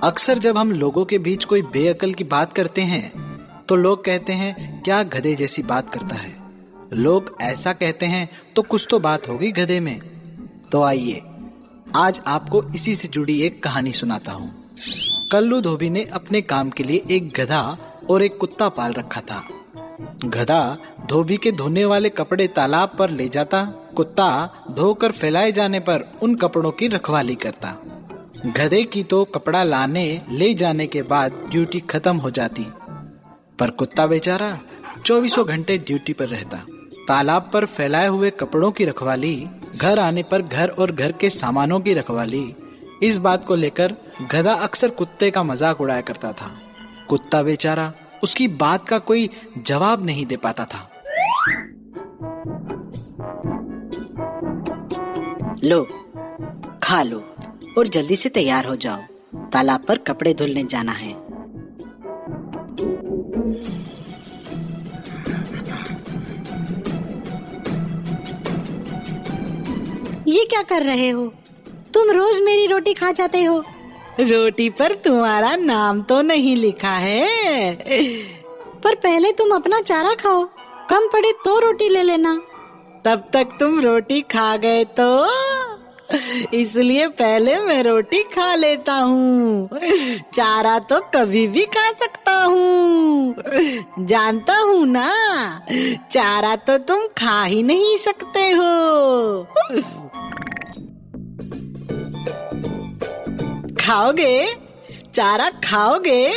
अक्सर जब हम लोगों के बीच कोई बेअकल की बात करते हैं तो लोग कहते हैं क्या गधे जैसी बात करता है। लोग ऐसा कहते हैं तो कुछ तो बात होगी गधे में। तो आइए आज आपको इसी से जुड़ी एक कहानी सुनाता हूँ। कल्लू धोबी ने अपने काम के लिए एक गधा और एक कुत्ता पाल रखा था। गधा धोबी के धोने वाले कपड़े तालाब पर ले जाता, कुत्ता धोकर फैलाए जाने पर उन कपड़ों की रखवाली करता। गधे की तो कपड़ा लाने ले जाने के बाद ड्यूटी खत्म हो जाती, पर कुत्ता बेचारा 24 घंटे ड्यूटी पर रहता। तालाब पर फैलाए हुए कपड़ों की रखवाली, घर आने पर घर और घर के सामानों की रखवाली, इस बात को लेकर गधा अक्सर कुत्ते का मजाक उड़ाया करता था। कुत्ता बेचारा उसकी बात का कोई जवाब नहीं दे पाता था। लो, खा लो और जल्दी से तैयार हो जाओ, तालाब पर कपड़े धुलने जाना है। ये क्या कर रहे हो? तुम रोज मेरी रोटी खा जाते हो। रोटी पर तुम्हारा नाम तो नहीं लिखा है। पर पहले तुम अपना चारा खाओ, कम पड़े तो रोटी ले लेना। तब तक तुम रोटी खा गए तो इसलिए पहले मैं रोटी खा लेता हूँ। चारा तो कभी भी खा सकता हूँ, जानता हूँ ना। चारा तो तुम खा ही नहीं सकते हो। खाओगे? चारा खाओगे?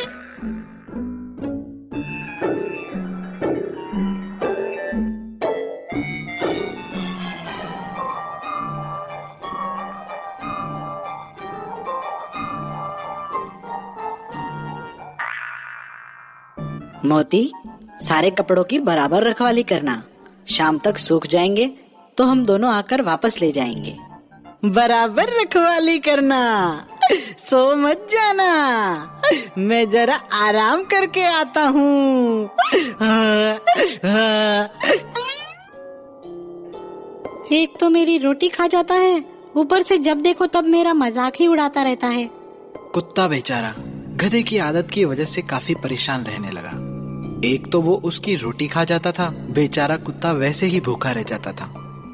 मोती, सारे कपड़ों की बराबर रखवाली करना। शाम तक सूख जाएंगे तो हम दोनों आकर वापस ले जाएंगे। बराबर रखवाली करना, सो मत जाना। मैं जरा आराम करके आता हूँ। एक तो मेरी रोटी खा जाता है, ऊपर से जब देखो तब मेरा मजाक ही उड़ाता रहता है। कुत्ता बेचारा गधे की आदत की वजह से काफी परेशान रहने लगा। एक तो वो उसकी रोटी खा जाता था, बेचारा कुत्ता वैसे ही भूखा रह जाता था।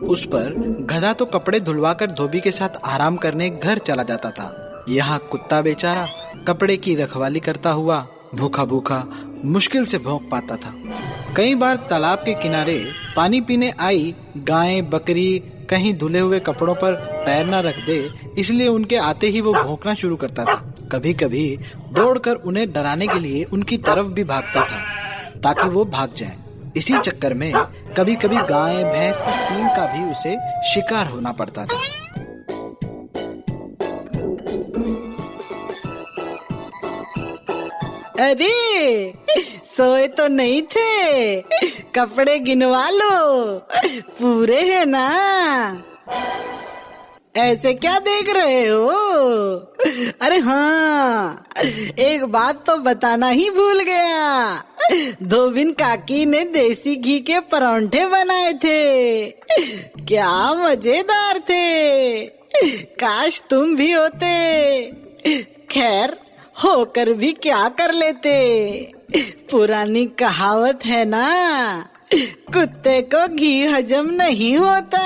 उस पर गधा तो कपड़े धुलवाकर धोबी के साथ आराम करने घर चला जाता था। यहाँ कुत्ता बेचारा कपड़े की रखवाली करता हुआ भूखा भूखा मुश्किल से भौंक पाता था। कई बार तालाब के किनारे पानी पीने आई गाय बकरी कहीं धुले हुए कपड़ों पर पैर न रख दे, इसलिए उनके आते ही वो भौंकना शुरू करता था। कभी कभी दौड़कर उन्हें डराने के लिए उनकी तरफ भी भागता था ताकि वो भाग जाएं। इसी चक्कर में कभी कभी गाय भैंस की सींग का भी उसे शिकार होना पड़ता था। अरे, सोए तो नहीं थे? कपड़े गिनवा लो, पूरे हैं ना? ऐसे क्या देख रहे हो? अरे हाँ, एक बात तो बताना ही भूल गया। धोबिन काकी ने देसी घी के परांठे बनाए थे, क्या मजेदार थे। काश तुम भी होते। खैर, होकर भी क्या कर लेते। पुरानी कहावत है ना, कुत्ते को घी हजम नहीं होता।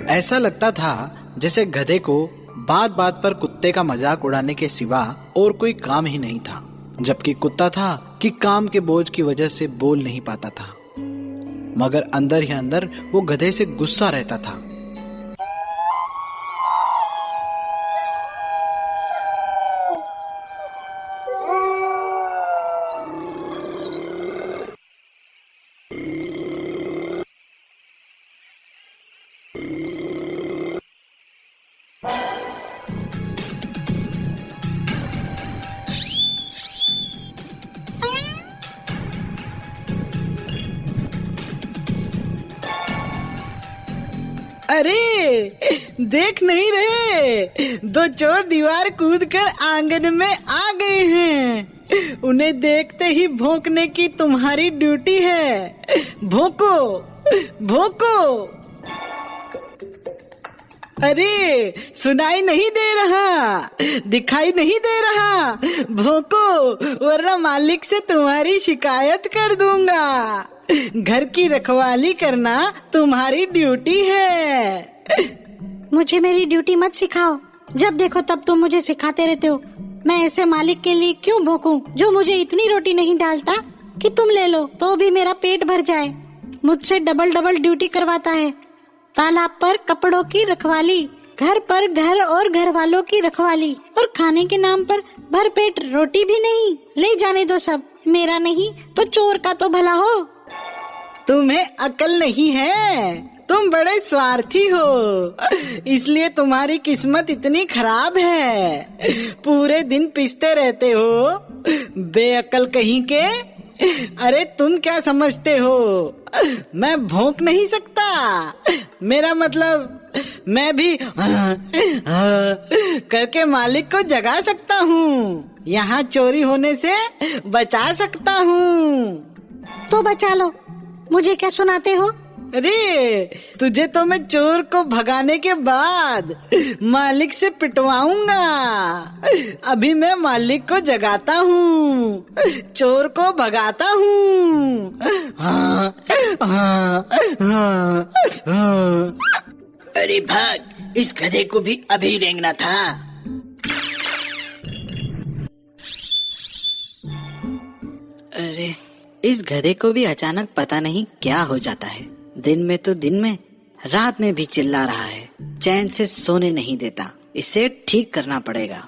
ऐसा लगता था जैसे गधे को बात बात पर कुत्ते का मजाक उड़ाने के सिवा और कोई काम ही नहीं था, जबकि कुत्ता था कि काम के बोझ की वजह से बोल नहीं पाता था, मगर अंदर ही अंदर वो गधे से गुस्सा रहता था। अरे देख नहीं रहे, दो चोर दीवार कूदकर आंगन में आ गए हैं। उन्हें देखते ही भौंकने की तुम्हारी ड्यूटी है। भौंको, भौंको। अरे सुनाई नहीं दे रहा, दिखाई नहीं दे रहा, भौंको वरना मालिक से तुम्हारी शिकायत कर दूंगा। घर की रखवाली करना तुम्हारी ड्यूटी है। मुझे मेरी ड्यूटी मत सिखाओ, जब देखो तब तुम मुझे सिखाते रहते हो। मैं ऐसे मालिक के लिए क्यों भौंकूं जो मुझे इतनी रोटी नहीं डालता कि तुम ले लो तो भी मेरा पेट भर जाए। मुझसे डबल डबल ड्यूटी करवाता है। तालाब पर कपड़ों की रखवाली, घर पर घर और घर वालों की रखवाली, और खाने के नाम पर भरपेट रोटी भी नहीं। ले जाने दो सब, मेरा नहीं तो चोर का तो भला हो। तुम्हें अकल नहीं है, तुम बड़े स्वार्थी हो, इसलिए तुम्हारी किस्मत इतनी खराब है। पूरे दिन पिसते रहते हो, बेअकल कहीं के। अरे तुम क्या समझते हो, मैं भौंक नहीं सकता? मेरा मतलब मैं भी करके मालिक को जगा सकता हूँ, यहाँ चोरी होने से बचा सकता हूँ। तो बचा लो, मुझे क्या सुनाते हो? अरे तुझे तो मैं चोर को भगाने के बाद मालिक से पिटवाऊंगा। अभी मैं मालिक को जगाता हूँ, चोर को भगाता हूँ। हाँ, हाँ, हाँ, हाँ। अरे भाग, इस गधे को भी अभी रेंगना था। अरे इस गधे को भी अचानक पता नहीं क्या हो जाता है। दिन में तो दिन में, रात में भी चिल्ला रहा है, चैन से सोने नहीं देता। इसे ठीक करना पड़ेगा।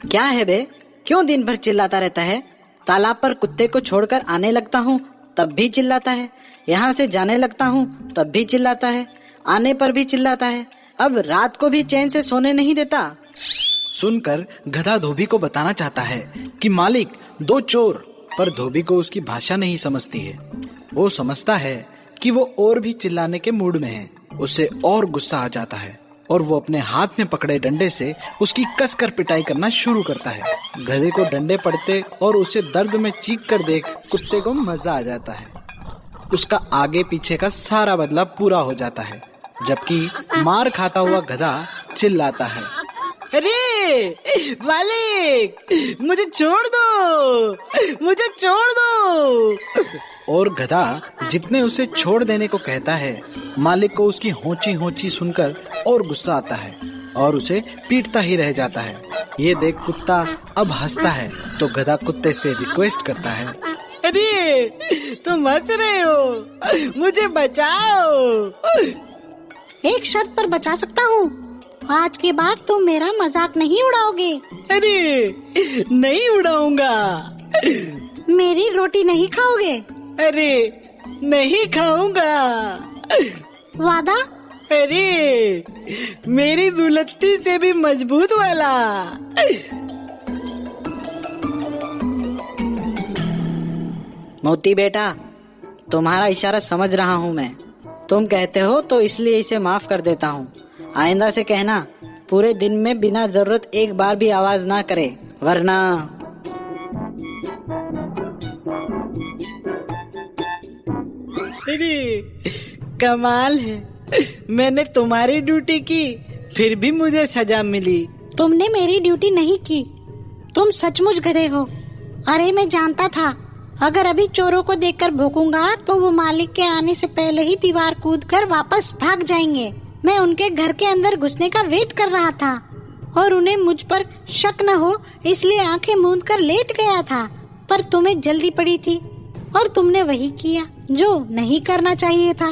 क्या है बे, क्यों दिन भर चिल्लाता रहता है? तालाब पर कुत्ते को छोड़कर आने लगता हूँ तब भी चिल्लाता है, यहाँ से जाने लगता हूँ तब भी चिल्लाता है, आने पर भी चिल्लाता है, अब रात को भी चैन से सोने नहीं देता। सुनकर गधा धोबी को बताना चाहता है कि मालिक दो चोर, पर धोबी को उसकी भाषा नहीं समझती है। वो समझता है कि वो और भी चिल्लाने के मूड में है। उसे और गुस्सा आ जाता है और वो अपने हाथ में पकड़े डंडे से उसकी कसकर पिटाई करना शुरू करता है। गधे को डंडे पड़ते और उसे दर्द में चीख कर देख कुत्ते को मजा आ जाता है। उसका आगे पीछे का सारा बदला पूरा हो जाता है, जबकि मार खाता हुआ गधा चिल्लाता है, अरे मालिक, मुझे छोड़ दो, मुझे छोड़ दो। और गधा जितने उसे छोड़ देने को कहता है, मालिक को उसकी होंची होंची सुनकर और गुस्सा आता है और उसे पीटता ही रह जाता है। ये देख कुत्ता अब हंसता है तो गधा कुत्ते से रिक्वेस्ट करता है, अरे तुम हंस रहे हो, मुझे बचाओ। एक शर्त पर बचा सकता हूँ, आज के बाद तुम मेरा मजाक नहीं उड़ाओगे। अरे नहीं उड़ाऊंगा। मेरी रोटी नहीं खाओगे। अरे नहीं खाऊंगा। वादा? अरे मेरी दुलत्ती से भी मजबूत वाला। मोती बेटा, तुम्हारा इशारा समझ रहा हूँ मैं। तुम कहते हो तो इसलिए इसे माफ कर देता हूँ। आइंदा से कहना पूरे दिन में बिना जरूरत एक बार भी आवाज ना करे, वरना। अरे कमाल है, मैंने तुम्हारी ड्यूटी की फिर भी मुझे सजा मिली। तुमने मेरी ड्यूटी नहीं की, तुम सचमुच गधे हो। अरे मैं जानता था अगर अभी चोरों को देखकर भौंकूंगा तो वो मालिक के आने से पहले ही दीवार कूदकर वापस भाग जाएंगे। मैं उनके घर के अंदर घुसने का वेट कर रहा था और उन्हें मुझ पर शक न हो इसलिए आंखें मूंद कर लेट गया था, पर तुम्हें जल्दी पड़ी थी और तुमने वही किया जो नहीं करना चाहिए था।